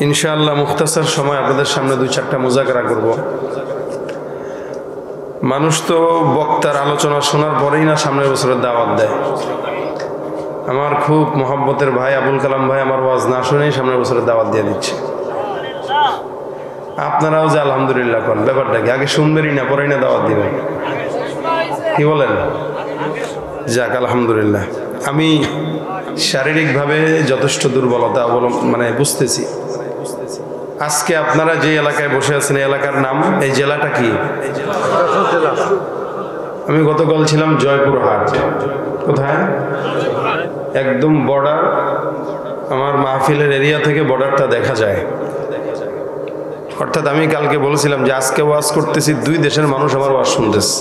ইনশাআল্লাহ মুখতাসার সময় আপনাদের সামনে দুই চারটা মুজাকরা করব। মানুষ তো বক্তার আলোচনা শোনার পরেই না সামনের বছরের দাওয়াত দেয়। আমার খুব মহব্বতের ভাই আবুল কালাম ভাই আমার ওয়াজ না শুনেই সামনের বছরের দাওয়াত দিয়ে দিচ্ছে। আপনারাও যে আলহামদুলিল্লাহ করেন, ব্যাপারটা কি? আগে শুনবেনই না, পরেই না দাওয়াত দিবেন, কি বলেন? যাক আলহামদুলিল্লাহ। আমি শারীরিকভাবে যথেষ্ট দুর্বলতা বুঝতেছি। আজকে আপনারা যে এলাকায় বসে আছেন এই এলাকার নাম, এই জেলাটা কি? আমি গতকাল ছিলাম জয়পুরহাট। কোথায়? একদম বর্ডার। আমার মাহফিলের এরিয়া থেকে বর্ডারটা দেখা যায়। অর্থাৎ আমি কালকে বলেছিলাম যে আজকে ওয়াজ করতেছি, দুই দেশের মানুষ আমার ওয়াজ শুনতেছে।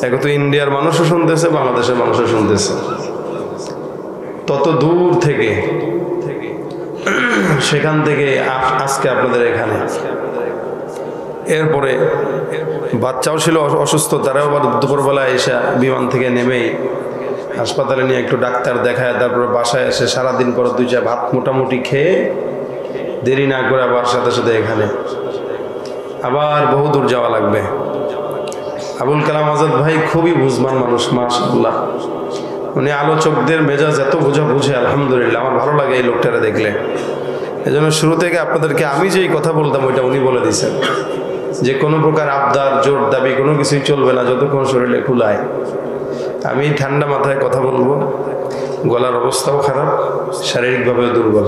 এক তো ইন্ডিয়ার মানুষও শুনতেছে, বাংলাদেশের মানুষও শুনতেছে। তত দূর থেকে, সেখান থেকে আজকে আপনাদের এখানে। এরপরে বাচ্চাও ছিল অসুস্থ, তারাও আবার দুপুরবেলায় এসে বিমান থেকে নেমেই হাসপাতালে নিয়ে একটু ডাক্তার দেখায়, তারপরে বাসায় এসে সারাদিন পর দুই চা ভাত মোটামুটি খেয়ে দেরি না করে আবার সাথে সাথে এখানে আবার বহু দূর যাওয়া লাগবে। আবুল কালাম আজাদ ভাই খুবই বুঝবান মানুষ, মাশাআল্লাহ। উনি আলোচকদের মেজাজ এত বুঝে, আলহামদুলিল্লাহ। আমার ভালো লাগে এই লোকটারা দেখলে। এজন্য শুরু থেকে আপনাদেরকে আমি যেই কথা বলতাম ওইটা উনি বলে দিয়েছেন যে কোনো প্রকার আবদার, জোর দাবি কোনো কিছুই চলবে না যতক্ষণ শরীরে খুলায়। আমি ঠান্ডা মাথায় কথা বলবো, গলার অবস্থাও খারাপ, শারীরিকভাবেও দুর্বল।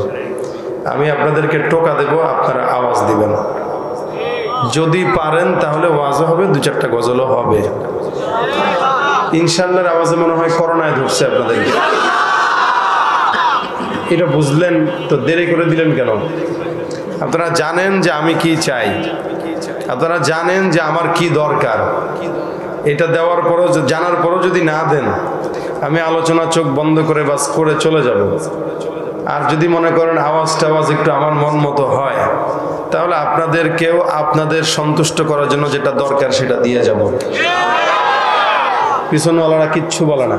আমি আপনাদেরকে টোকা দেব, আপনারা আওয়াজ দিবেন। যদি পারেন তাহলে ওয়াজও হবে, দু চারটা গজলও হবে ইনশাআল্লাহর আওয়াজে। মনে হয় করোনায় ধরছে আপনাদেরকে। এটা বুঝলেন তো দেরি করে দিলেন কেন? আপনারা জানেন যে আমি কি চাই, আপনারা জানেন যে আমার কি দরকার। এটা দেওয়ার পরও, জানার পরও যদি না দেন, আমি আলোচনা চোখ বন্ধ করে বাস করে চলে যাব। আর যদি মনে করেন আওয়াজ একটু আমার মন মতো হয়, তাহলে আপনাদেরকেও আপনাদের সন্তুষ্ট করার জন্য যেটা দরকার সেটা দিয়ে যাব। পিছনওয়ালারা কিচ্ছু বলে না,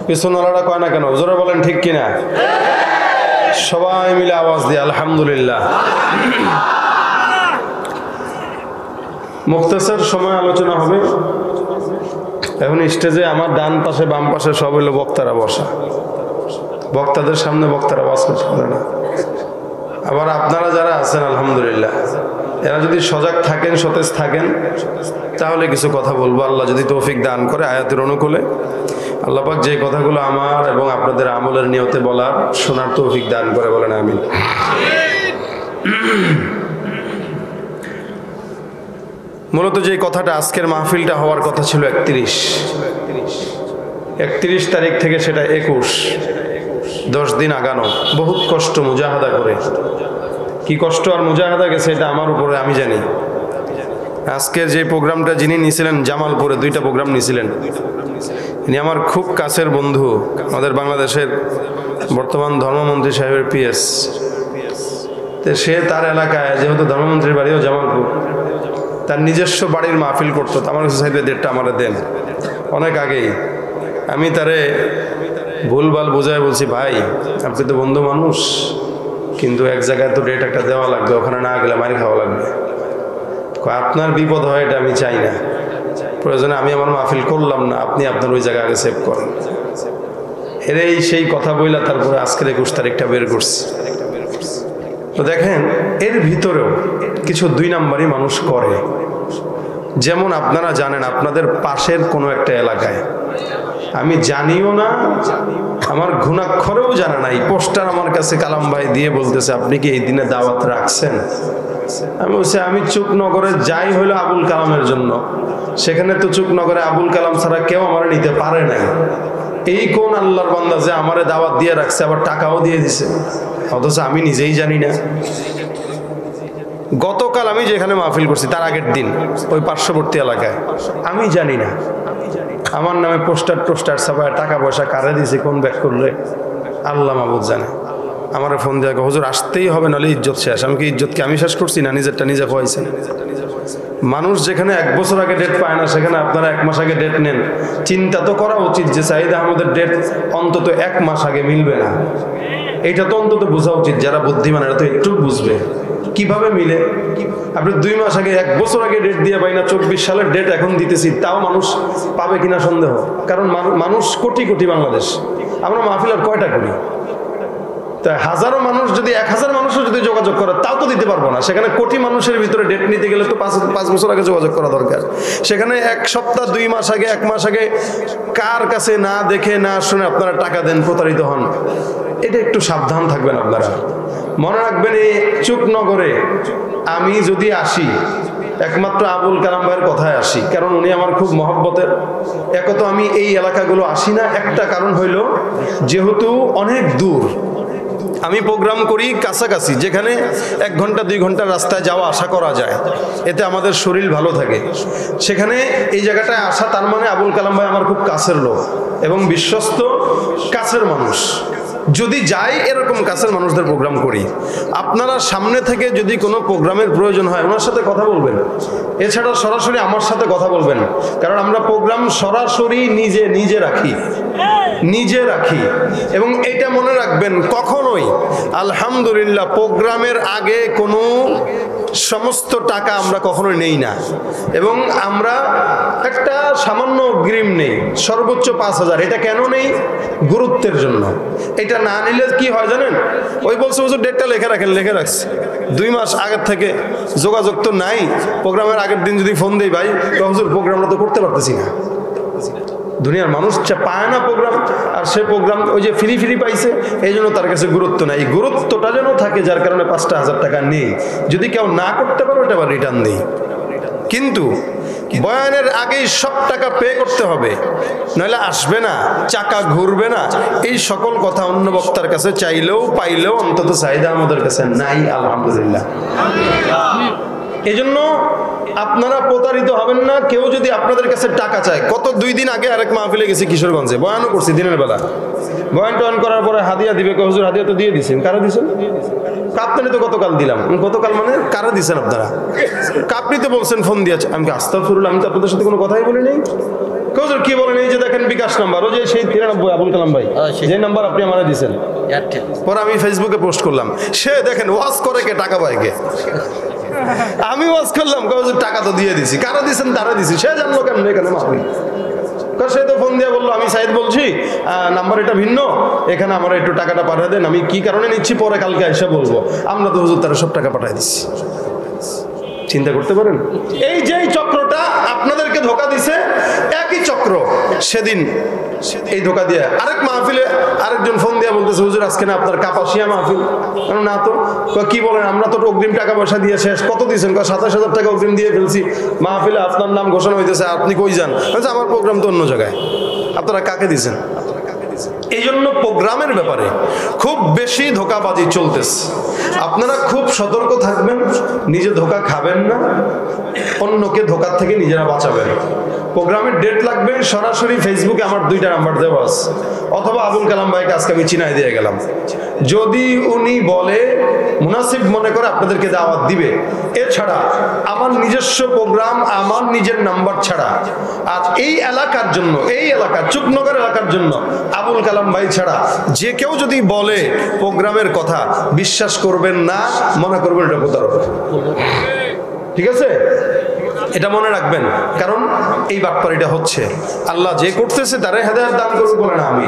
পিছনওয়ালারা কয় না কেন? জোরে বলেন ঠিক কিনা? সবাই মিলে আওয়াজ দিয়ে আলহামদুলিল্লাহ। মুখতাসার সময় আলোচনা হবে। এখন স্টেজে আমার ডান পাশে বাম পাশে সব হইলো বক্তারা বসা। বক্তাদের সামনে বক্তারা ওয়াজ করতে পারে না। আবার আপনারা যারা আছেন আলহামদুলিল্লাহ, এরা যদি সজাগ থাকেন, সতেজ থাকেন, তাহলে কিছু কথা বলবো। আল্লাহ যদি তৌফিক দান করে আয়াতের অনুকূলে, আল্লাহ পাক যে কথাগুলো আমার এবং আপনাদের আমলের নিয়তে বলার, শোনার তৌফিক দান করে, বলেন আমিন। মূলত যে কথাটা, আজকের মাহফিলটা হওয়ার কথা ছিল 31 তারিখ থেকে সেটা 21, 10 দিন আগানো। বহুত কষ্ট মুজাহাদা করে, কি কষ্ট আর মুজাহাদা গেছে এটা আমার উপরে, আমি জানি। আজকের যে প্রোগ্রামটা যিনি নিয়েছিলেন জামালপুরে, 2টা প্রোগ্রাম নিয়েছিলেন, ইনি আমার খুব কাছের বন্ধু, আমাদের বাংলাদেশের বর্তমান ধর্মমন্ত্রী সাহেবের পিএস। তো সে তার এলাকায়, যেহেতু ধর্মমন্ত্রীর বাড়িও জামালপুর, তার নিজস্ব বাড়ির মাহফিল করতো। আমার কাছে চাইলে ডেটটা আমার দেন, অনেক আগেই। আমি তারে ভুলভাল বোঝায় বলছি, ভাই আপনি তো বন্ধু মানুষ, কিন্তু এক জায়গায় তো ডেট একটা দেওয়া লাগবে, ওখানে না গেলে মারি খাওয়া লাগবে। আপনার বিপদ হয় এটা আমি চাই না, প্রয়োজনে আমি আমার মাহফিল করলাম না, আপনি আপনার ওই জায়গায় আগে সেভ করেন। এরাই সেই কথা বইলা তারপরে আজকের 21 তারিখটা বের করছি। তো দেখেন, এর ভিতরেও কিছু 2 নাম্বারই মানুষ করে। যেমন আপনারা জানেন, আপনাদের পাশের কোনো একটা এলাকায়, আমি জানিও না, আমার ঘুণাক্ষরেও জানা নাই, পোস্টার আমার কাছে কালাম ভাই দিয়ে বলতেছে, আপনি কি এই দিনে দাওয়াত রাখছেন? আমি বলছি, আমি চুকনগরে যাই হইলো আবুল কালামের জন্য, সেখানে তো চুকনগরে আবুল কালাম ছাড়া কেউ আমার নিতে পারে নাই। এই কোন আল্লাহর বান্দা যে আমারে দাওয়াত দিয়ে রাখছে, আবার টাকাও দিয়ে দিছে, অথচ আমি নিজেই জানি না। গতকাল আমি যেখানে মাহফিল করছি তার আগের দিন ওই পার্শ্ববর্তী এলাকায়, আমি জানি না আমার নামে পোস্টার ছাপায় টাকা পয়সা কারে দিয়েছে, কোন ব্যাগ করলে, আল্লাহ মাবুদ জানে। আমার ফোন দিয়ে হুজুর আসতেই হবে, নাহলে ইজ্জত শেষ। আমি কি ইজ্জতকে আমি শেষ করছি না নিজেরটা নিজে খোয়াইছেন? মানুষ যেখানে 1 বছর আগে ডেট পায় না, সেখানে আপনারা 1 মাস আগে ডেট নেন। চিন্তা তো করা উচিত যে সাইদ আহমদের ডেট অন্তত 1 মাস আগে মিলবে না। এইটা তো অন্তত বোঝা উচিত, যারা বুদ্ধিমান এরা তো একটু বুঝবে কিভাবে মিলে। আপনি 2 মাস আগে 1 বছর আগে ডেট দিয়ে পাই না, 24 সালের ডেট এখন দিতেছি, তাও মানুষ পাবে কিনা সন্দেহ। কারণ মানুষ কোটি কোটি বাংলাদেশ, আমরা মাহফিল আর কয়টা করি? তাই হাজারো মানুষ যদি 1000 মানুষও যদি যোগাযোগ করে তাও তো দিতে পারবো না। সেখানে কোটি মানুষের ভিতরে ডেট নিতে গেলে তো 5 বছর আগে যোগাযোগ করা দরকার। সেখানে 1 সপ্তাহ 2 মাস আগে 1 মাস আগে কার কাছে না দেখে না শুনে আপনারা টাকা দেন, প্রতারিত হন। এটা একটু সাবধান থাকবেন আপনারা। মনে রাখবেন এই চুকনগরে আমি যদি আসি একমাত্র আবুল কালাম ভাইয়ের কথায় আসি, কারণ উনি আমার খুব মহব্বতের। একত আমি এই এলাকাগুলো আসি না, একটা কারণ হইল যেহেতু অনেক দূর। আমি প্রোগ্রাম করি কাছাকাছি, যেখানে 1 ঘন্টা 2 ঘন্টার রাস্তায় যাওয়া আসা করা যায়, এতে আমাদের শরীর ভালো থাকে। সেখানে এই জায়গাটায় আসা, তার মানে আবুল কালাম ভাই আমার খুব কাছের লোক এবং বিশ্বস্ত কাছের মানুষ। যদি যাই এরকম কাছের মানুষদের প্রোগ্রাম করি, আপনারা সামনে থেকে যদি কোনো প্রোগ্রামের প্রয়োজন হয় ওনার সাথে কথা বলবেন, এছাড়া সরাসরি আমার সাথে কথা বলবেন। কারণ আমরা প্রোগ্রাম সরাসরি নিজে রাখি। এবং এটা মনে রাখবেন, কখনোই আলহামদুলিল্লাহ প্রোগ্রামের আগে কোনো সমস্ত টাকা আমরা কখনোই নেই না। এবং আমরা একটা সামান্য অগ্রিম নেই, সর্বোচ্চ 5000। এটা কেন নেই? গুরুত্বের জন্য। এটা না নিলে কি হয় জানেন? ওই বলছে হুজুর ডেটটা লিখে রাখেন, লিখে রাখছি 2 মাস আগের থেকে যোগাযোগ তো নাই। প্রোগ্রামের আগের দিন যদি ফোন দেই, ভাই হুজুর প্রোগ্রামটা তো করতে পারতেছি না। দুনিয়ার মানুষ পায় না প্রোগ্রাম, আর সে প্রোগ্রাম ওই যে ফ্রি পাইছে, এই জন্য তার কাছে গুরুত্ব নাই। এই গুরুত্বটা যেন থাকে, যার কারণে 5,000 টাকা নেই। যদি কেউ না করতে পারো এটা আবার রিটার্ন নেই। কিন্তু বয়ানের আগেই সব টাকা পে করতে হবে, নইলে আসবে না, চাকা ঘুরবে না। এই সকল কথা অন্য বক্তার কাছে চাইলেও পাইলেও অন্তত চাহিদা আমাদের কাছে নাই, আলহামদুলিল্লাহ। এজন্য আপনারা প্রতারিত হবেন না। কেউ যদি আপনাদের কাছে টাকা চায়, কত 2 দিন আগে আরেক মাহফিলে গেছি কিশোরগঞ্জে, বয়ানও করছি দিনের বেলা। বয়ান টয়ান করার পরে হাদিয়া দিবে, হুজুর হাদিয়া তো দিয়ে দিচ্ছেন। কারা দিচ্ছেন? কাপ্তানি তো গতকাল দিলাম। গতকাল মানে কারা দিচ্ছেন আপনারা? কাপড়ি তো বলছেন ফোন দিয়েছে। আমি আস্তাগফিরুল্লাহ, আমি তো আপনাদের সাথে কোনো কথাই বলি নাই। হুজুর কি বলেন? এই যে দেখেন বিকাশ নাম্বার, ওই যে সেই 93 আবুল কালাম ভাই যে নাম্বার আপনি আমারে দিচ্ছেন। পরে আমি ফেসবুকে পোস্ট করলাম, সে দেখেন ওয়াজ করে কে, টাকা পায় কে। আমি ওয়াজ করলাম, টাকা তো দিয়ে দিছি। কারা দিচ্ছেন? তারা দিছি। সে জানলো কেমন এখানে মাহফিল? সে তো ফোন দিয়ে বললো, আমি সাইদ বলছি, নাম্বার এটা ভিন্ন, এখানে আমার একটু টাকাটা পাঠিয়ে দেন। আমি কি কারণে নিচ্ছি পরে কালকে এসে বলবো। আমরা তো হুজুর তারা সব টাকা পাঠিয়ে দিচ্ছি। চিন্তা করতে পারেন? এই যে চক্রটা আপনাদেরকে ধোকা দিছে, একই চক্র সেদিন এই ধোকা দিয়ে আরেক মাহফিলে আরেকজন ফোন দিয়ে বলতেছে, হুজুর আজকে না আপনার কাপাসিয়া মাহফিল। না তো। কি বলেন? আমরা তো অগ্রিম টাকা পয়সা দিয়ে শেষ। কত দিয়েছেন? 27,000 টাকা অগ্রিম দিয়ে ফেলছি। মাহফিলে আপনার নাম ঘোষণা হইতেছে, আপনি কই যান? আমার প্রোগ্রাম তো অন্য জায়গায়। আপনারা কাকে দিয়েছেন? এই জন্য প্রোগ্রামের ব্যাপারে খুব বেশি ধোকাবাজি চলতেছে। আপনারা খুব সতর্ক থাকবেন, নিজে ধোকা খাবেন না, অন্যকে ধোকার থেকে নিজেরা বাঁচাবেন। প্রোগ্রামের ডেট লাগবে, সরাসরি ফেসবুকে আমার 2টা নাম্বার দেওয়া আছে, অথবা আবুল কালাম ভাইকে আজকে আমি চিনাই দিয়ে গেলাম। যদি উনি বলে মুনাসিব মনে করে আপনাদেরকে দাওয়াত দিবে, এছাড়া আমার নিজস্ব প্রোগ্রাম, আমার নিজের নাম্বার ছাড়া আর এই এলাকার জন্য, এই এলাকা চুকনগর এলাকার জন্য আবুল কালাম ভাই ছাড়া যে কেউ যদি বলে প্রোগ্রামের কথা, বিশ্বাস করবেন না, মনে করবেন এটা প্রতারণা। ঠিক আছে? এটা মনে রাখবেন, কারণ এই বাটপাড়িটা হচ্ছে। আল্লাহ যে করতেছে তারে হেদায়েত দান করবে বলে না আমি।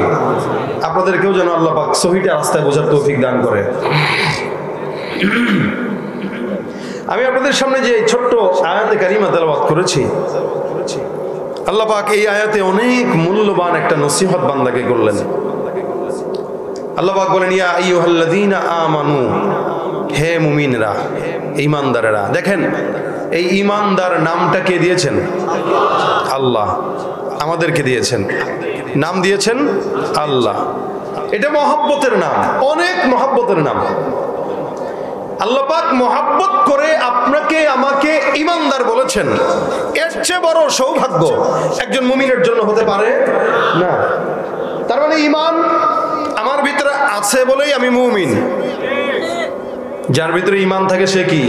আপনাদেরকেও যেন আল্লাহ পাক সহিটা রাস্তায় বোঝার তৌফিক দান করে। আমি আপনাদের সামনে যে ছোট্ট আয়াতে কারিমা তেলাওয়াত করেছি, আল্লাহ পাক এই আয়াতে অনেক মূল্যবান একটা নসিহত বান্দাকে করলেন। আল্লাহ পাক বলেন, ইয়া আইয়ুহাল্লাযীনা আমানু, হে মুমিনরা, ঈমানদারেরা। দেখেন এই ঈমানদার নামটা কে দিয়েছেন? আল্লাহ আমাদেরকে দিয়েছেন। নাম দিয়েছেন আল্লাহ। এটা মহব্বতের নাম, অনেক মহব্বতের নাম। আল্লাহ পাক মহব্বত করে আপনাকে আমাকে ঈমানদার বলেছেন। এর চেয়ে বড় সৌভাগ্য একজন মুমিনের জন্য হতে পারে না। তার মানে ঈমান আমার ভিতরে আছে বলেই আমি মুমিন। যার ভিতরে ঈমান থাকে সে কি?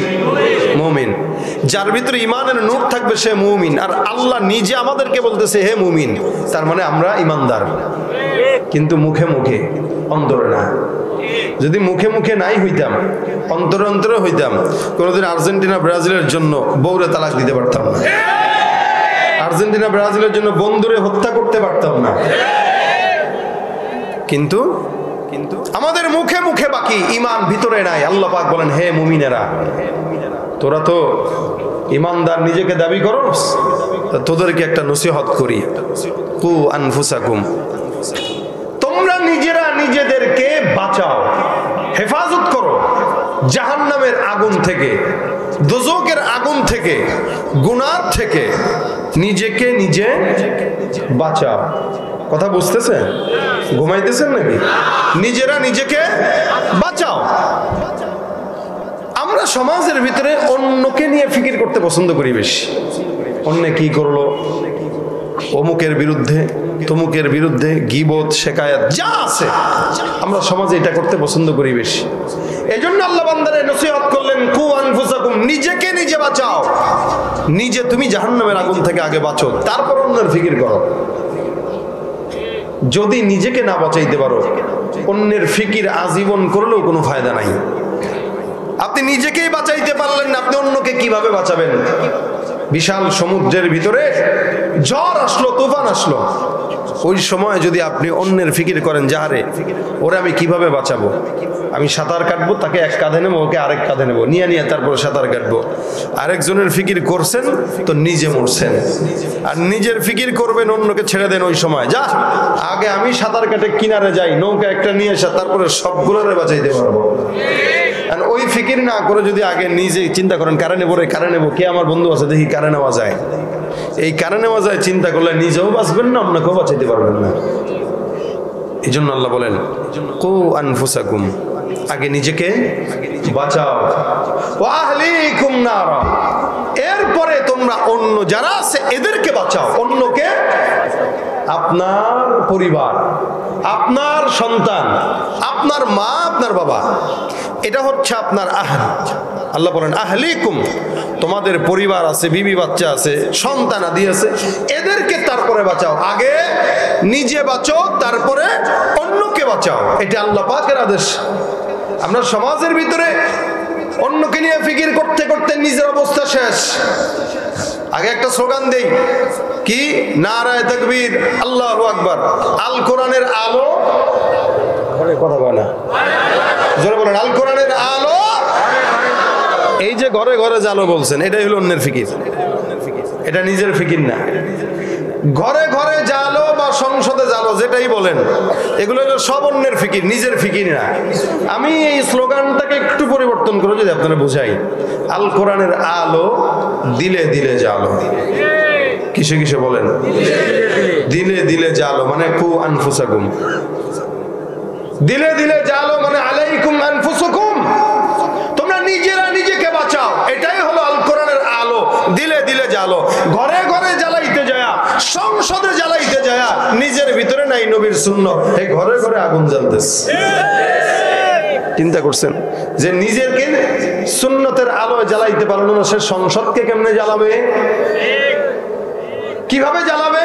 মুমিন। যার ভিতরে ঈমানের নূর থাকবে সে মুমিন। আর আল্লাহ নিজে আমাদেরকে বলতেছে হে মুমিন, তার মানে আমরা ঈমানদার, কিন্তু মুখে মুখে, অন্তরে না। যদি মুখে মুখে নাই হইতাম, অন্তরে অন্তরে হইতাম, কোনোদিন আর্জেন্টিনা ব্রাজিলের জন্য বউরে তালাক দিতে পারতাম না, আর্জেন্টিনা ব্রাজিলের জন্য বন্ধুরে হত্যা করতে পারতাম না। কিন্তু আমাদের মুখে মুখে বাকি, ইমান ভিতরে নাই। আল্লাহ পাক বলেন, হে মুমিনেরা, তোরা তো ইমানদার নিজেকে দাবি করস, তোদেরকে একটা নসিহত করি, কু আনফুসাকুম, তোমরা নিজেরা নিজেদেরকে বাঁচাও, হেফাজত করো জাহান্নামের আগুন থেকে, দোজখের আগুন থেকে, গুনাহ থেকে নিজেকে নিজে বাঁচাও। কথা বুঝতেছেন? ঘুমাইতেছেন নাকি? নিজেরা নিজেকে বাঁচাও। আমরা সমাজের ভিতরে অন্যকে নিয়ে ফিকির করতে পছন্দ করি বেশি। অন্য কি করলো, অমুকের বিরুদ্ধে, তমুকের বিরুদ্ধে গীবত, শেকায়াত যা আছে, আমরা সমাজে এটা করতে পছন্দ করি বেশি। এই জন্য আল্লাহ বান্দারে নসিহত করলেন, কু আনফুসাকুম, নিজেকে নিজে বাঁচাও। নিজে তুমি জাহান্নামের আগুন থেকে আগে বাঁচো, তারপর অন্যের ফিকির করো। যদি নিজেকে না বাঁচাইতে পারো, অন্যের ফিকির আজীবন করলেও কোনো ফায়দা নাই। আপনি নিজেকেই বাঁচাইতে পারলেন না, আপনি অন্যকে কিভাবে বাঁচাবেন? বিশাল সমুদ্রের ভিতরে ঝড় আসলো, তুফান আসলো, ওই সময় যদি আপনি অন্যের ফিকির করেন, যাহারে ওরে আমি কিভাবে বাঁচাবো, আমি সাঁতার কাটবো, তাকে এক কাঁধে নেবো, ওকে আরেক কাঁধে নেবো, নিয়ে তারপরে সাঁতার কাটবো। আরেকজনের ফিকির করছেন তো নিজে মরছেন। আর নিজের ফিকির করবেন, অন্যকে ছেড়ে দেন। ওই সময় যা, আগে আমি সাঁতার কাটে কিনারে যাই, নৌকা একটা নিয়ে আসা, তারপরে সবগুলোরে বাঁচাইতে পারবো। আর ওই ফিকির না করে যদি আগে নিজে চিন্তা করেন, কারে নেবো রে, কারে নেবো, কে আমার বন্ধু আছে দেখি কারে নেওয়া যায়, এই কারে নেওয়া যায় চিন্তা করলে নিজেও বাঁচবেন না, অন্যকেও বাঁচাইতে পারবেন না। এই জন্য আল্লাহ বলেন, কু আনফুসাকুম, আগে নিজেকে বাঁচাও, ওয়া আহলিকুম নারা, এরপরে তোমরা অন্য যারা আছে এদেরকে বাঁচাও। অন্যকে আপনার পরিবার, আপনার সন্তান, আপনার মা, আপনার বাবা, এটা হচ্ছে আপনার আহল। আল্লাহ বলেন আহলিকুম, তোমাদের পরিবার আছে, বিবি বাচ্চা আছে, সন্তান আদি আছে, এদেরকে তারপরে বাঁচাও। আগে নিজে বাঁচো, তারপরে অন্যকে বাঁচাও। এটা আল্লাহ পাকের আদেশ। আমরা সমাজের ভিতরে অন্যকে নিয়ে ফিকির করতে করতে নিজের অবস্থা শেষ। আগে একটা স্লোগান দেই, কি? নারায়ে তাকবীর, আল্লাহু আকবার, আল কোরআনের আলো, ঘরে কথা বলে না, জোরে বলেন, আল কোরআনের আলো। এই যে ঘরে ঘরে জালো বলছেন, এটাই হলো অন্যের ফিকির, এটা নিজের ফিকির না। ঘরে ঘরে জালো বা সংসদে জালো, যেটাই বলেন, এগুলো হলো সব অন্যের ফিকির, নিজের ফিকির না। আমি এই স্লোগানটাকে একটু পরিবর্তন করে যদি আপনারা বুঝাই, আল কোরআনের আলো, দিলে দিলে জালো। কিসে কিসে বলেন? দিলে দিলে জালো মানে কু আনফুসাকুম, দিলে দিলে জালো মানে আলাইকুম আনফুসাকুম, তোমরা নিজেরা নিজেকে বাঁচাও। এটাই হলো আল কোরআনের আলো, দিলে দিলে জালো। ঘরে ঘরে জ্বালাইতে যায়, সংসদে জ্বালাইতে যায়, নিজের ভিতরে নাই নবীর সুন্নাত, এই ঘরে ঘরে আগুন জ্বলতেছে। চিন্তা করছেন যে নিজেরকে সুন্নতের আলোয় জ্বালাইতে পারলো না, সে সংসদকে কেমনে জ্বালাবে? কিভাবে জ্বালাবে?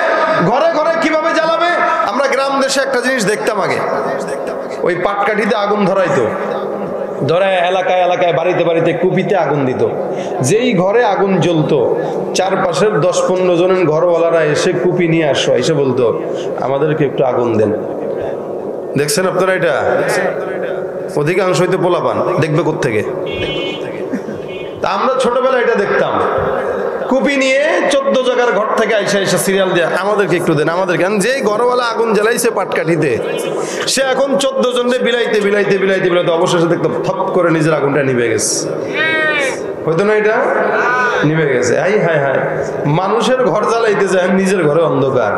ঘরে ঘরে কিভাবে জ্বালাবে? আমরা গ্রাম দেশে একটা জিনিস দেখতাম, আগে ওই পাটকাঠিতে আগুন ধরাইতো, ধরে এলাকায় এলাকায়, বাড়িতে বাড়িতে কুপিতে আগুন দিত। যেই ঘরে আগুন জ্বলতো, চারপাশের 10-15 জনের ঘরওয়ালারা এসে কুপি নিয়ে আসো, এসে বলতো আমাদেরকে একটু আগুন দেন। দেখছেন আপনারা এটা? অধিকাংশ হইতে পোলাপান, দেখবে কোত্থেকে? তা আমরা ছোটবেলায় এটা দেখতাম, কুপি নিয়ে 14 জায়গার ঘর থেকে আইসা আইসা সিরিয়াল দিয়ে আমাদেরকে একটু দেন, আমাদেরকে। যেই ঘরওয়ালা আগুন জ্বালাইছে পাটকাঠিতে, সে এখন 14 জনকে বিলাইতে বিলাইতে বিলাইতে বিলাইতে অবশেষে দেখতো থপ করে নিজের আগুনটা নিভে গেছে। হয়তো না এটা নিভে গেছে। হাই হাই হাই, মানুষের ঘর জ্বালাইতে যায়, নিজের ঘরে অন্ধকার।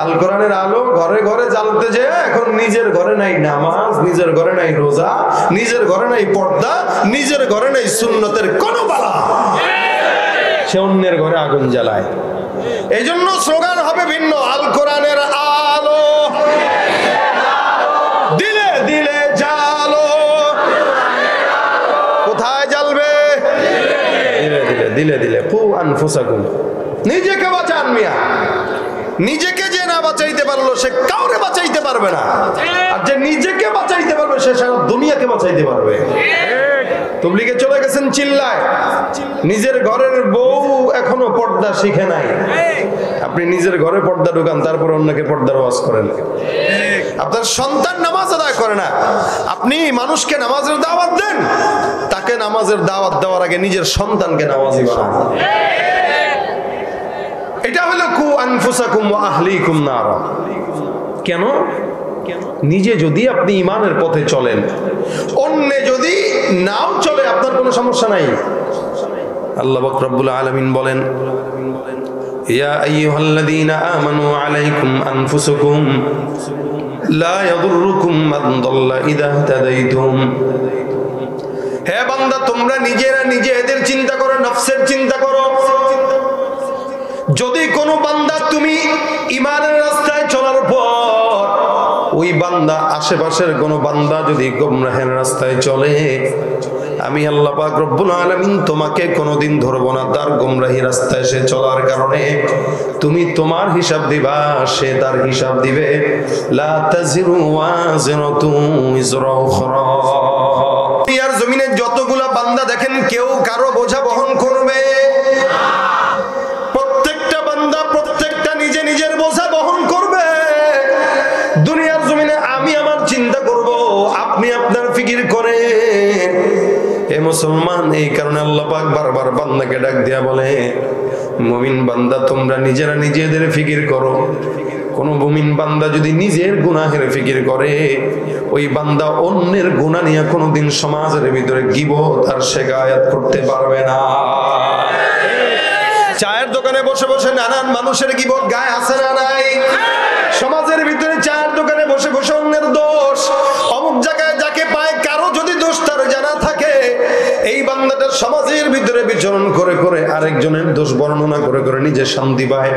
আল কোরআনের আলো ঘরে ঘরে জ্বালতে যায়, এখন নিজের ঘরে নাই নামাজ, নিজের ঘরে নাই রোজা, নিজের ঘরে নাই পর্দা, নিজের ঘরে নাই সুন্নতের কোনো বালা, সে অন্যের ঘরে আগুন জ্বালায়। এই জন্য স্লোগান হবে ভিন্ন, আল কোরআনের আলো, দিলে দিলে জালো। কোথায় জ্বালবে? দিলে দিলে, দিলে দিলে। কু আনফুসাকুম, নিজেকে বাঁচান মিয়া। নিজেকে যে না বাঁচাইতে পারলো সে কাউরে বাঁচাইতে পারবে না, আর যে নিজেকে বাঁচাইতে পারবে সে সারা দুনিয়াকে বাঁচাইতে পারবে। তবলিগে চলে গেছেন চিল্লায়, নিজের ঘরের বউ এখনো পর্দা শিখে নাই। আপনি নিজের ঘরে পর্দা ঢুকান, তারপর অন্যকে পর্দার ওয়াজ করেন। আপনার সন্তান নামাজ আদায় করে না, আপনি মানুষকে নামাজের দাওয়াত দেন, তাকে নামাজের দাওয়াত দেওয়ার আগে নিজের সন্তানকে নামাজি বানান। এটা হলো কু আনফুসাকুম ওয়া আহলিকুম নারা। কেন? নিজে যদি আপনি ঈমানের পথে চলেন, অন্য যদি নাও চলে আপনার কোনো সমস্যা নাই। আল্লাহ পাক রব্বুল আলামিন বলেন, ইয়া আইয়ুহাল্লাযীনা আমানু আলাইকুম আনফুসাকুম লা ইয়াদুররুকুম মান দাল্লা ইযা ইহতাদাইতুম। হে বান্দা, তোমরা নিজেরা নিজেদের চিন্তা করো, নফসের চিন্তা করো। যদি কোনো বান্দা তুমি ঈমানের রাস্তায় চলার পর ওই বান্দা আশেপাশের কোনো বান্দা যদি গোমরাহের রাস্তায় চলে, আমি আল্লাহ পাক রব্বুল আলামিন তোমাকে কোনোদিন ধরবো না তার গোমরাহি রাস্তায় সে চলার কারণে। তুমি তোমার হিসাব দিবা, সে তার হিসাব দিবে। লা তাজিরু ওয়াজিরাতুন উযরা উখরা। দুনিয়ার জমিনে যতগুলা বান্দা দেখেন, কেউ কারো বোঝা বহন করবে। প্রত্যেকটা বান্দা প্রত্যেকটা নিজে নিজের বোঝা বহন করবে। দুনিয়ার জমিনে আমি আমার চিন্তা করব, আপনি আপনার ফিকির করেন। হে মুসলমান, এই কারণে আল্লাহ পাক বারবার বান্দাকে ডাক দিয়া বলে, মুমিন বান্দা তোমরা নিজেরা নিজেদের ফিকির করো। কোন মুমিন বান্দা যদি নিজের গুনাহের ফিকির করে, ওই বান্দা অন্যের গুনাহ নিয়ে কোনোদিন সমাজের ভিতরে গীবত আর শিকায়াত করতে পারবে না। চায়ের দোকানে বসে বসে নানান মানুষের গীবত গায়ে আছে না নাই? সমাজের ভিতরে চায়ের দোকানে বসে বসে অন্যের দোষ, অমুক জায়গায় যাকে পায় কারো যদি দোষ তার জানা থাকে, এই বান্দাটা সমাজের ভিতরে বিচরণ করে করে আরেকজনের দোষ বর্ণনা করে করে নিজে শান্তি পায়।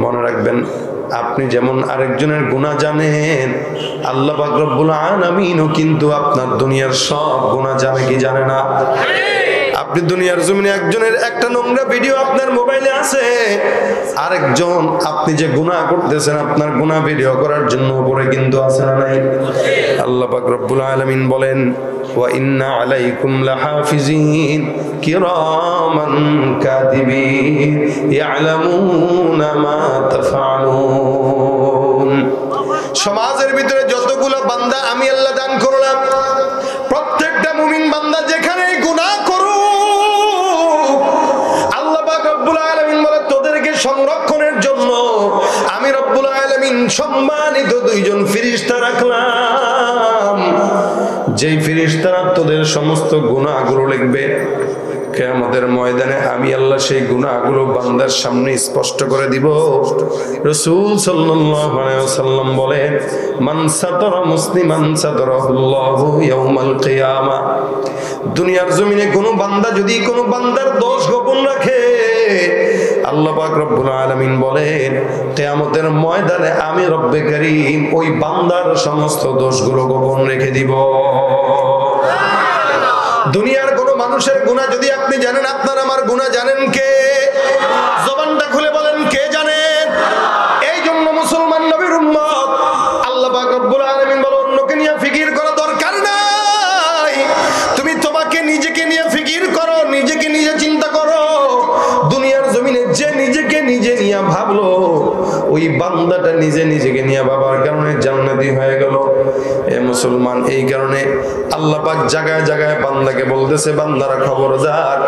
মনে রাখবেন, আপনি যেমন আরেকজনের গুনাহ জানেন, আল্লাহ পাক রব্বুল আলামিনও কিন্তু আপনার দুনিয়ার সব গুনাহ জানে কি জানে না? আপনি দুনিয়ার জমিনে একজনের একটা নোংরা ভিডিও আপনার মোবাইলে আছে, আরেকজন আপনি যে গুনাহ করতেছেন আপনার গুনাহ ভিডিও করার জন্য উপরে কিন্তু আছে না নাই? আল্লাহ পাক রব্বুল আলামিন বলেন, ওয়া ইন্না আলাইকুম লাহাফিজিন কিরামান কাতিবিন ইয়ালামুনা মা তাফআলুন। সমাজের ভিতরে যতগুলো বান্দা আমি আল্লাহ দান করলাম, প্রত্যেকটা মুমিন বান্দা যেখানে গুনাহ সংরক্ষণের জন্য আমি রব্বুল আলামিন সম্মানিত দুইজন ফেরেশতা রাখলাম, যেই ফেরেশতারা তোদের সমস্ত গুনাহগুলো লিখবে। কিয়ামতের ময়দানে আমি আল্লাহ সেই গুনাহগুলো বান্দার সামনে স্পষ্ট করে দিব। রাসূল সাল্লাল্লাহু আলাইহি ওয়াসাল্লাম বলেন, মান সাতারা মুসলিমান সাতারাহুল্লাহু ইয়াউমাল কিয়ামা। দুনিয়ার জমিনে কোনো বান্দা যদি কোনো বান্দার দোষ গোপন রাখে, আল্লাহ পাক রব্বুল আলামিন বলেন, কিয়ামতের ময়দানে আমি রব্বে কারীম ওই বান্দার সমস্ত দোষগুলো গোপন রেখে দিব। দুনিয়ার কোন মানুষের গুনাহ যদি আপনি জানেন, আপনার আমার গুনাহ জানেন কে? জবানটা খুলে বলেন, কে জানেন? এই জন্য মুসলমান নবীর উম্মত, আল্লাহ পাক রব্বুল আলামিন বলেন, অন্যকে নিয়ে ফিকির করা দরকার নাই, তুমি তোমাকে নিজেকে নিয়ে ফিকির করো, নিজেকে নিজে চিন্তা করো। দুনিয়ার জমিনে যে নিজেকে নিজে নিয়ে ভাবলো, ওই বান্দাটা নিজে নিজেকে নিয়ে ভাবার কারণে জান্নাতি হয়ে গেল। এ মুসলমান, এই কারণে আল্লাহ পাক জায়গায় জায়গায় বান্দাকে বলতেছে, বান্দারা খবরদার,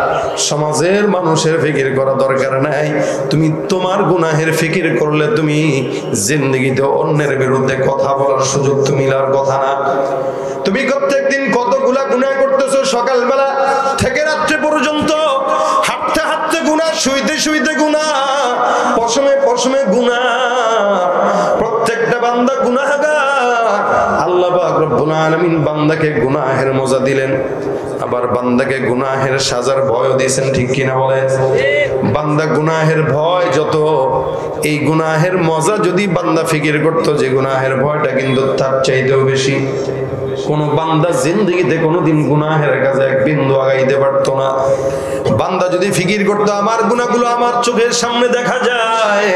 সমাজের মানুষের ফিকির করা দরকার নাই, তুমি তোমার গুনাহের ফিকির করলে তুমি জিন্দেগিতে অন্যের বিরুদ্ধে কথা বলার সুযোগ তুমি আর কথা না। তুমি প্রত্যেকদিন কতগুলা গুনাহ করতেছো, সকালবেলা থেকে রাত্রে পর্যন্ত হাঁটতে হাঁটতে গুনাহ, শুইতে শুইতে গুনাহ, পশমে পশমে গুনাহ। প্রত্যেকটা বান্দা গুনাহগার। আল্লাহ পাক রব্বুল আলামিন বান্দাকে গুনাহের মজা দিলেন, আবার বান্দাকে গুনাহের সাজার ভয় দিয়েছেন, ঠিক কিনা বলেন? বান্দা গুনাহের ভয় যত, এই গুনাহের মজা যদি বান্দা ফিকির করতো, যে গুনাহের ভয়টা কিন্তু তার চাইতেও বেশি। কোন বান্দা জিন্দেগিতে কোনোদিন গুনাহের কাছে এক বিন্দু আগাইতে পারতো না। বান্দা যদি ফিকির করতো আমার গুনাহগুলো আমার চোখের সামনে দেখা যায়,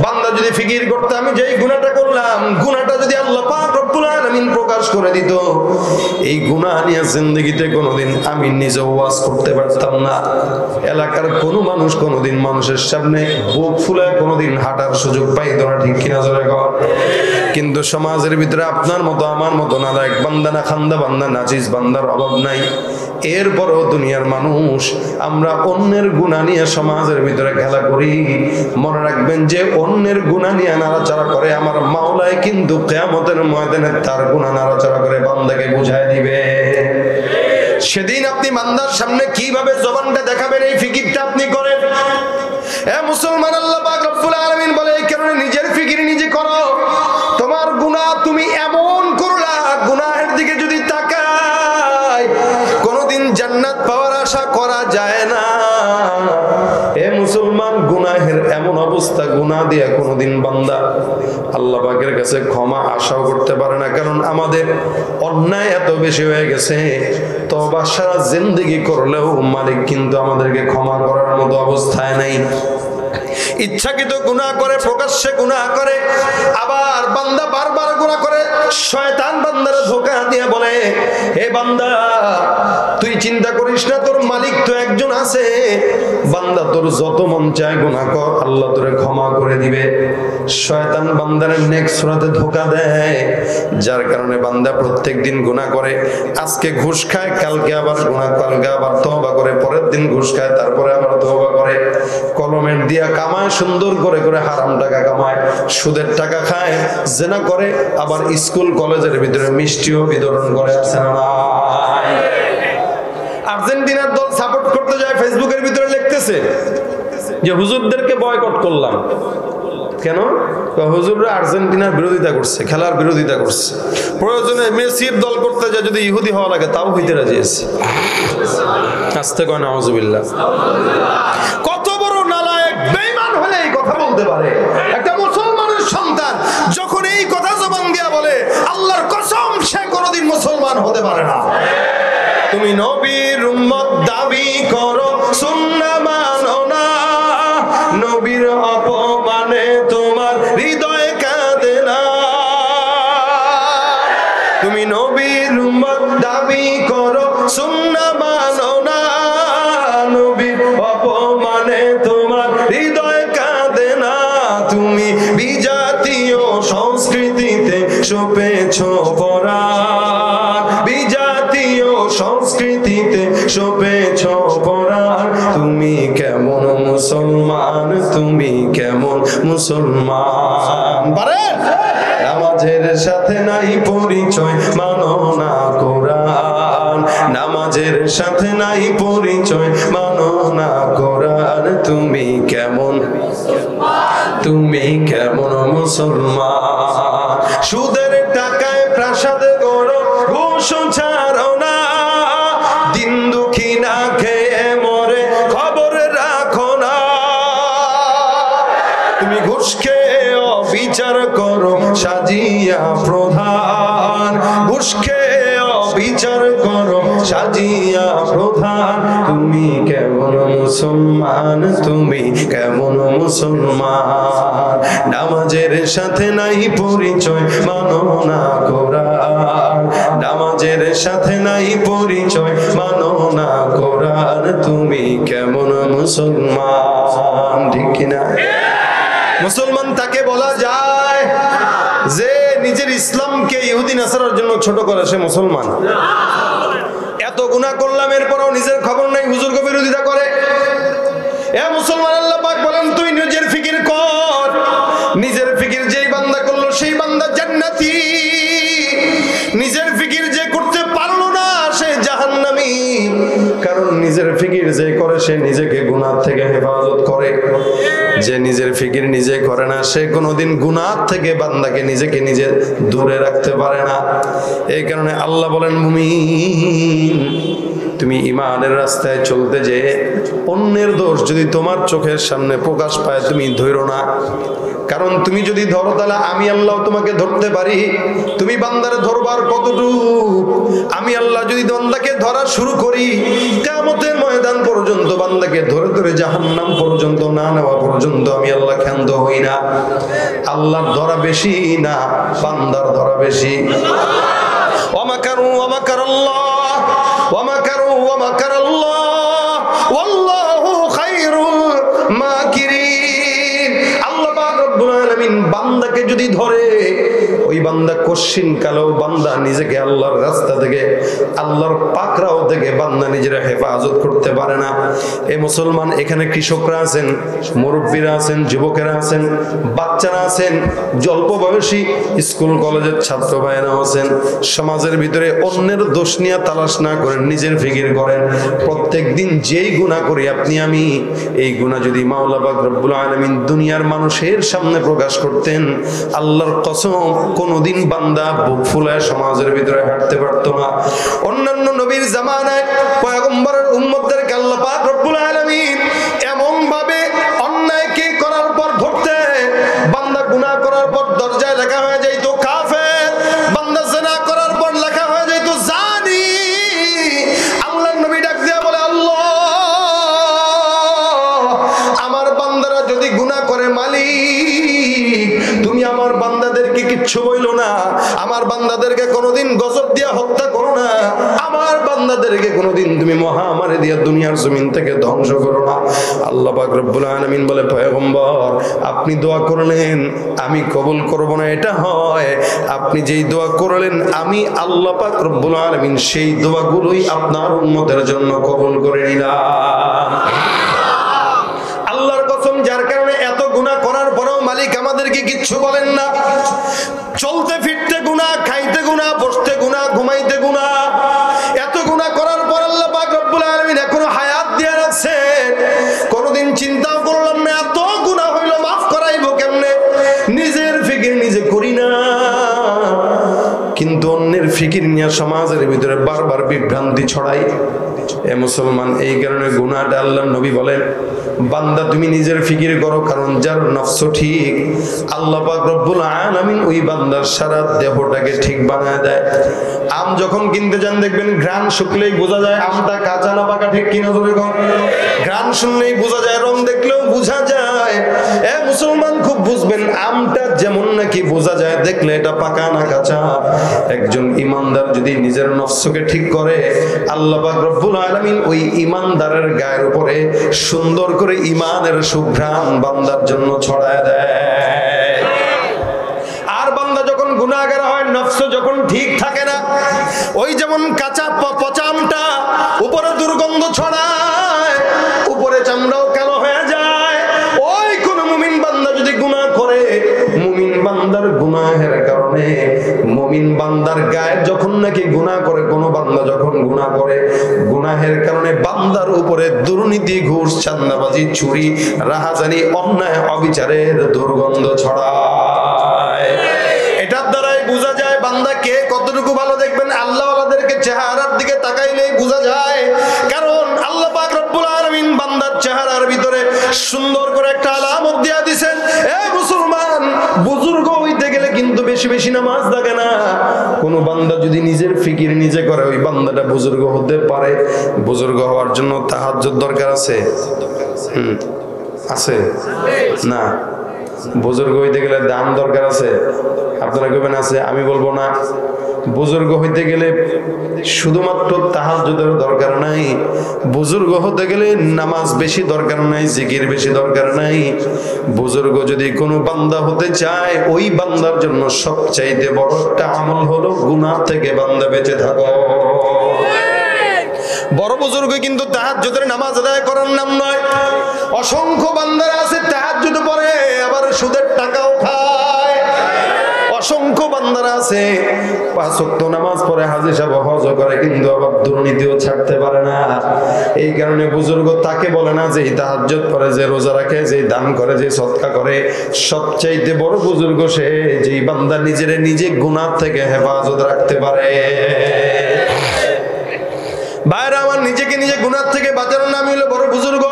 বান্দা যদি ফিকির করতো আমি যেই গুনাহটা করলাম, গুনাহটা যদি আল্লাহ পাক রব্বুল আলামিন প্রকাশ করে দিত, এই গুনাহ নিয়ে জিন্দেগিতে কোনোদিন আমি নিজে ওয়াজ করতে পারতাম না। এলাকার কোনো মানুষ কোনোদিন মানুষের সামনে বুক ফুলায় কোনোদিন হাঁটার সুযোগ পাইতো না, ঠিক কিনা জোরে কর। কিন্তু সমাজের ভিতরে আপনার মতো আমার মতো না এক বান্দা না খান্দা বান্দা নাচিস বান্দার অভাব নাই। এরপরও দুনিয়ার মানুষ আমরা অন্যের গুনাহ নিয়ে সমাজের ভিতরে খেলা করি। মনে রাখবেন যে অন্যের গুনাহ নিয়ে নাড়াচাড়া করে আমার মাওলাই কিন্তু কিয়ামতের ময়দানে তার গুনাহ নাড়াচাড়া করে বান্দাকে বুঝায় দিবে। সেদিন আপনি বান্দার সামনে কিভাবে জবানটা দেখাবেন এই ফিকিরটা আপনি করেন। এ মুসলমান, আল্লাহ পাক রব্বুল আলামিন বলে এই কারণে নিজের ফিকির নিজে করো। তোমার গুনাহ তুমি এমন করলা, গুনাহের দিকে যদি তাকাই কোনোদিন জান্নাত পাওয়ার আশা করা যায় না। এ মুসলমান, গুনাহের এমন অবস্থা, গুনাহ দিয়ে কোনোদিন বান্দা আল্লাহ পাকের কাছে ক্ষমা আশাও করতে পারে না। কারণ আমাদের অন্যায় এত বেশি হয়ে গেছে, তওবা সারা জিন্দেগি করলেও মালিক কিন্তু আমাদেরকে ক্ষমা করার মতো অবস্থায় নাই। ইচ্ছাকৃত গুনাহ করে, প্রকাশ্যে গুনাহ করে, আবার বান্দা বারবার গুনাহ করে। শয়তান বান্দারে ধোঁকা দিয়ে বলে, হে বান্দা তুই চিন্তা করিস না, তোর মালিক তো একজন আছে, বান্দা তোর যত মন চায় গুনাহ কর, আল্লাহ তোরে ক্ষমা করে দিবে। শয়তান বান্দারে নেক সুরাতে ধোঁকা দেয়, যার কারণে বান্দা প্রত্যেকদিন গুনাহ করে। আজকে ঘুষ খায়, কালকে আবার গুনাহ, কালকে আবার তওবা করে, পরের দিন ঘুষ খায়, তারপরে আবার তওবা করে। কলমের দিয়া কামায়, সুন্দর করে করে হারাম টাকা কামায়, সুদের টাকা খায়, জেনা করে, আবার স্কুল কলেজের ভিতরে মিষ্টিও বিতরণ করে। আছে না? আর্জেন্টিনার দল সাপোর্ট করতে যায়, ফেসবুকের ভিতরে লিখতেছে যে হুজুরদেরকে বয়কট করলাম। কেন? হুজুররা আর্জেন্টিনার বিরোধিতা করছে, খেলার বিরোধিতা করছে। প্রয়োজনে মেসির দল করতে যায়, যদি ইহুদি হওয়া লাগে তাও হইতে রাজি আছে। আস্তে কয় নাউজুবিল্লাহ। কত বড় নালায়েক বেঈমান হলে এই কথা বলতে পারে? একটা মুসলমানের সন্তান যখন এই কথা জবান দিয়া বলে, আল্লাহর কসম সে কোনোদিন মুসলমান হতে পারে না। তুমি নবীর উম্মত দাবি করো, সুন্নাহ মানো না, নবীর অপমানে তোমার হৃদয় কাঁদে না। তুমি নবীর উম্মত দাবি করো, সুন্নাহ মানো না, নবীর অপমানে তোমার হৃদয় কাঁদে না। তুমি বিজাতীয় সংস্কৃতিতে সপেছো পরাণ, বিজাতীয় সংস্কৃতিতে সপেছো পরাণ। তুমি কেমন মুসলমান, তুমি কেমন মুসলমান? পারেন? নামাজের সাথে নাই পরিচয়, মানো না কোরআন, নামাজের সাথে নাই পরিচয়, মানো না কোরআন। তুমি কেমন, তুমি কেমন মুসলমান? সুদের টাকায় প্রাসাদ গড়ো, ঘুষ ছাড়ো না, দিন দুঃখী না খেয়ে মরে খবর রাখো না। তুমি ঘুষ খেয়ে অবিচার করো, সাজিয়া প্রধান, ঘুষ খেয়ে অবিচার করো, সাজিয়া প্রধান। তুমি কেমন মুসলমান, তুমি কেমন মুসলমান? নামাজের সাথে নাই পরিচয়, মানো না কোরআন, নামাজের সাথে নাই পরিচয়, মানো না কোরআন। তুমি কেমন মুসলমান? ঠিক কিনা? মুসলমান তাকে বলা যায় যে নিজের ইসলামকে ইহুদি নাসারার জন্য ছোট করে, সে মুসলমান। এত গুনাহ করলাম এরপরও নিজের খবর নাই, হুজুরকে বিরোধিতা করে। এ মুসলমান, আল্লাহ পাক বলেন তুই নিজের ফিকির কর। নিজের ফিকির যেই বান্দা করলো সেই বান্দা জান্নাতি। নিজের ফিকির যে করতে পারলো না সে জাহান্নামী। কারণ নিজের ফিকির যে করে সে নিজেকে গুনাহ থেকে হেফাজত করে। যে নিজের ফিকির নিজে করে না সে কোনোদিন গুনাহ থেকে বান্দাকে নিজেকে নিজে দূরে রাখতে পারে না। এই কারণে আল্লাহ বলেন, মুমিন তুমি ঈমানের রাস্তায় চলতে যে অন্যের দোষ যদি তোমার চোখের সামনে প্রকাশ পায় তুমি ধৈর্য না। কারণ তুমি যদি ধরো তাহলে আমি আল্লাহ তোমাকে ধরতে পারি। তুমি বান্দারে ধরবার কতটুকু? আমি আল্লাহ যদি বান্দাকে ধরা শুরু করি, কিয়ামতের ময়দান পর্যন্ত বান্দাকে ধরে ধরে জাহান্নাম পর্যন্ত না নেওয়া পর্যন্ত আমি আল্লাহ ক্ষান্ত হই না। আল্লাহর ধরা বেশি না বান্দার ধরা বেশি। ওয়ামাকারু ওয়ামাকারাল্লাহ ওয়ামাকারু ওয়ামাকারাল্লাহ ওয়াল্লাহু খায়রুল মাকিরিন। আল্লাহ পাক রব্বুল আলামিন বান্দাকে যদি ধরে, ওই বান্দা কশিন কালেও বান্দা নিজেকে আল্লাহর রাস্তা থেকে, আল্লাহর পাকড়াও থেকে বান্দা নিজের হেফাজত করতে পারে না। এই মুসলমান, এখানে কৃষকরা আছেন, মুরব্বীরা আছেন, যুবকেরা আছেন, বাচ্চারা আছেন, অল্প বয়সী স্কুল কলেজের ছাত্র ভাইয়েরা আছেন। সমাজের ভিতরে অন্যের দোষ নিয়ে তালাশ না করেন, নিজের ফিকির করেন। প্রত্যেক দিন যেই গুনাহ করি আপনি আমি, এই গুনাহ যদি মাওলা পাক রব্বুল আলামিন দুনিয়ার মানুষের সামনে প্রকাশ করতেন, আল্লাহর কসম কোনদিন বান্দা বুক ফুলায় সমাজের ভিতরে হাঁটতে পারতো না। অন্যান্য নবীর জামানায় পয়গম্বরের উম্মতদেরকে আল্লাহ পাক রব্বুল আলামিন এমন ভাবে অন্যায়কে করার পর ধরতে, বান্দা গুনাহ করার পর দরজায় লেখা হয়ে যাইত কাফের, বান্দা জিনা করার পর লেখা হয়ে যাইত জানি। আল্লাহর নবী ডাক দিয়া বলে, আল্লাহ আমার বান্দারা যদি গুনাহ করে, মালিক তুমি আমার বান্দাদেরকে কিচ্ছু বইলো না, আমার বান্দাদেরকে কোনোদিন গজব দিয়া হত্যা করো না, আমার বান্দাদেরকে কোনোদিন তুমি মহামারী দিয়া দুনিয়ার জমিন থেকে ধ্বংস করো না। আল্লাহ পাক রব্বুল আলামিন বলে, পয়গম্বর আপনি দোয়া করলেন আমি কবুল করব না, এটা হয় আপনি যেই দোয়া করলেন আমি আল্লাহ পাক রব্বুল আলামিন সেই দোয়াগুলোই আপনার উম্মতের জন্য কবুল করে নিলাম। আল্লাহর কসম, যার কারণে এত গুনাহ করার পরেও মালিক আমাদেরকে কিচ্ছু বলেন না। চলতে ফিরতে গুনাহ, খাইতে গুনাহ, বসতে গুনাহ, ঘুমাইতে গুনাহ, এত গুনাহ করার পর আল্লাহ পাক রব্বুল আলামিন এখনো হায়াত দিয়ে রাখছেন। কোনদিন চিন্তাও করলাম না এত গুনাহ হইলো মাফ করাইবো কেমনে। নিজের ফিকির নিজে করি না, কিন্তু অন্যের ফিকির নিয়ে সমাজের ভিতরে বারবার বিভ্রান্তি ছড়াই। এ মুসলমান, এই কারণে গুনাহটা আল্লাহর নবী বলেন, বান্দা তুমি নিজের ফিকির করো, কারণ যার নফস ঠিক আল্লাহ পাক রব্বুল আলামিন ওই বান্দার সারা দেহটাকে ঠিক বানায় দেয়। আম যখন কিনতে যান দেখবেন ঘ্রাণ শুকলেই বোঝা যায় আমটা কাঁচা না পাকা, ঠিক কিনা জোরে কর। ঘ্রাণ শুনলেই বোঝা যায়, রং দেখলেও বোঝা যায়। এ মুসলমান খুব বুঝবেন, আমটা যেমন নাকি বোঝা যায় দেখলে এটা পাকা না কাঁচা। একজন ইমানদার যদি নিজের নফসকে ঠিক করে, আল্লাহ পাক রব্বুল আলামিন ওই ইমানদারের গায়ের উপরে সুন্দর করে ইমানের সুঘ্রাণ বান্দার জন্য ছড়ায় দেয়। আর বান্দা যখন গুনাহগার হয়, নফস যখন ঠিক থাকে না, ওই যেমন কাঁচা পচা আমটা উপরে দুর্গন্ধ ছড়ায়, উপরে চামড়াও কালো হয়ে যায়। ওই কোন মুমিন বান্দা যদি গুনাহ করে, মুমিন বান্দার গুনাহের কারণে, মুমিন বান্দার গায়ে যখন নাকি গুনাহ করে, কোন বান্দা যখন গুনাহ করে, গুনাহের কারণে বান্দার উপরে দুর্নীতি, ঘুষ, চাঁদাবাজি, চুরি, রাহাজানি, অন্যায়, অবিচারের দুর্গন্ধ ছড়ায়। এটার দ্বারাই বোঝা যায় বান্দা কে কতটুকু ভালো। দেখবেন আল্লাহওয়ালাদেরকে চেহারার দিকে তাকাইলেই বোঝা যায়, কারণ আল্লাহ পাক রব্বুল আলামিন বান্দার চেহারার ভিতরে সুন্দর করে একটা আলামত দিয়া দিবেন। এ মুসলমান, বুজুর্গ হইতে গেলে কিন্তু বেশি বেশি নামাজ লাগে না। কোন বান্দা যদি নিজের ফিকির নিজে করে, ওই বান্দাটা বুজুর্গ হতে পারে। বুজুর্গ হওয়ার জন্য তাহাজ্জুদ দরকার আছে? আছে না? বুজুর্গ হইতে গেলে দান দরকার আছে? আপনারা কইবেন আছে, আমি বলবো না। বুজুর্গ হইতে গেলে শুধুমাত্র তাহাজ্জুদের দরকার নাই, বুজুর্গ হতে গেলে নামাজ বেশি দরকার নাই, জিকির বেশি দরকার নাই। বুজুর্গ যদি কোনো বান্দা হতে চায়, ওই বান্দার জন্য সবচাইতে বড় একটা আমল হলো গুনাহ থেকে বান্দা বেঁচে থাকো। বড় বুজুর্গ কিন্তু তাহাজ্জুদের নামাজ আদায় করার নাম নয়। অসংখ্য বান্দারা আছে তাহাজ্জুদ পড়ে, আবার সুদের টাকাও খায়। অসংখ্য বান্দারা আছে 5 ওয়াক্ত নামাজ পড়ে, হাজী সাহেব হজ করে, কিন্তু আবার দুর্নীতিও ছাড়তে পারে না। এই কারণে বুজুর্গ তাকে বলে না যে তাহাজ্জুদ পড়ে, যে রোজা রাখে, যে দান করে, যে সদকা করে। সবচাইতে বড় বুজুর্গ সে যেই বান্দা নিজের নিজে গুনাহ থেকে হেফাজত রাখতে পারে। ভাইরা আমার, নিজেকে নিজে গুনাহ থেকে বাঁচানোর নাম হলো বড় বুজুর্গ।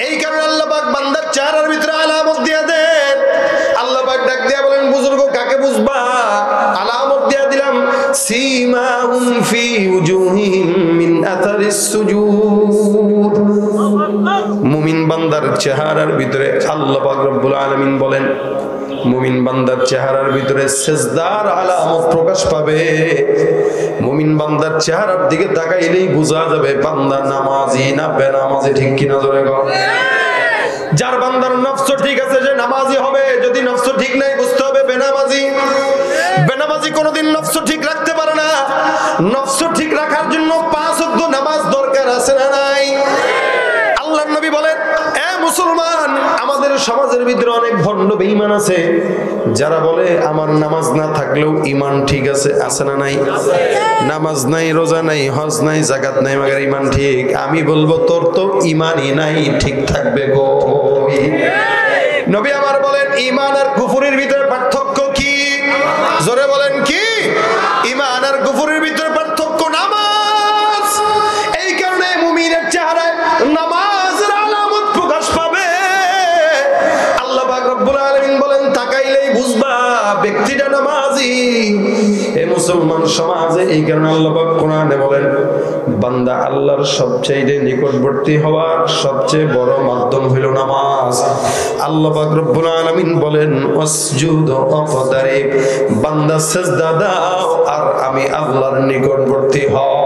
এই কারণে আল্লাহ পাক বান্দার চেহারার ভিতরে আলামত দিয়ে দেন। বুঝবা, আলামত দিয়া দিলাম, সীমাহুম ফি উজুহিহিম মিন আথারিস সুজুদ। মুমিন বান্দার চেহারার ভিতরে আল্লাহ পাক রব্বুল আলামিন বলেন, মুমিন বান্দার চেহারার ভিতরে সিজদার আলামত প্রকাশ পাবে। মুমিন বান্দার চেহারার দিকে তাকাইলেই বোঝা যাবে বান্দা নামাজি না বেনামাজি। ঠিক কিনা জোরে কর। যার বান্দার নফস ঠিক আছে সে নামাজি হবে, যদি নফস ঠিক নাই বুঝতে হবে বেনামাজি। বেনামাজি কোনোদিন নফস ঠিক রাখতে পারে না। নফস ঠিক রাখার জন্য 5 ওয়াক্ত নামাজ দরকার আছে না নাই? আল্লাহর নবী বলেন, এ মুসলমান, আমাদের সমাজের ভিতরে অনেক ভণ্ড বেঈমান আছে যারা বলে আমার নামাজ না থাকলেও ঈমান ঠিক আছে। আছে না নাই? নামাজ নাই, রোজা নাই, হজ নাই, যাকাত নাই, মাগার ঈমান ঠিক। আমি বলবো তোর তো ঈমানই নাই, ঠিক থাকবে গো। নবী আমার বলেন, ঈমান আর কুফরের ভিতরে পার্থক্য কি? জোরে বলেন কি? ঈমান আর কুফরের ভিতরে পার্থক্য নামাজ। এই কারণে মুমিনের চেহারায় নামাজের আলামত প্রকাশ পাবে। আল্লাহ পাক রব্বুল আলামিন বলেন, তাকাইলেই বুঝবা ব্যক্তিটা নামাজি। এই মুসলমান সমাজে এই কারণে আল্লাহ পাক কোরআনে বলেন, বান্দা আল্লাহর সবচেয়ে নিকটবর্তী হওয়ার সবচেয়ে বড় মাধ্যম হলো নামাজ। আল্লাহ পাক রব্বুল আলামিন বলেন, ওয়াসজুদ ওয়াকতারিব, বান্দা সিজদা দাও আর আমি আল্লাহর নিকটবর্তী হও।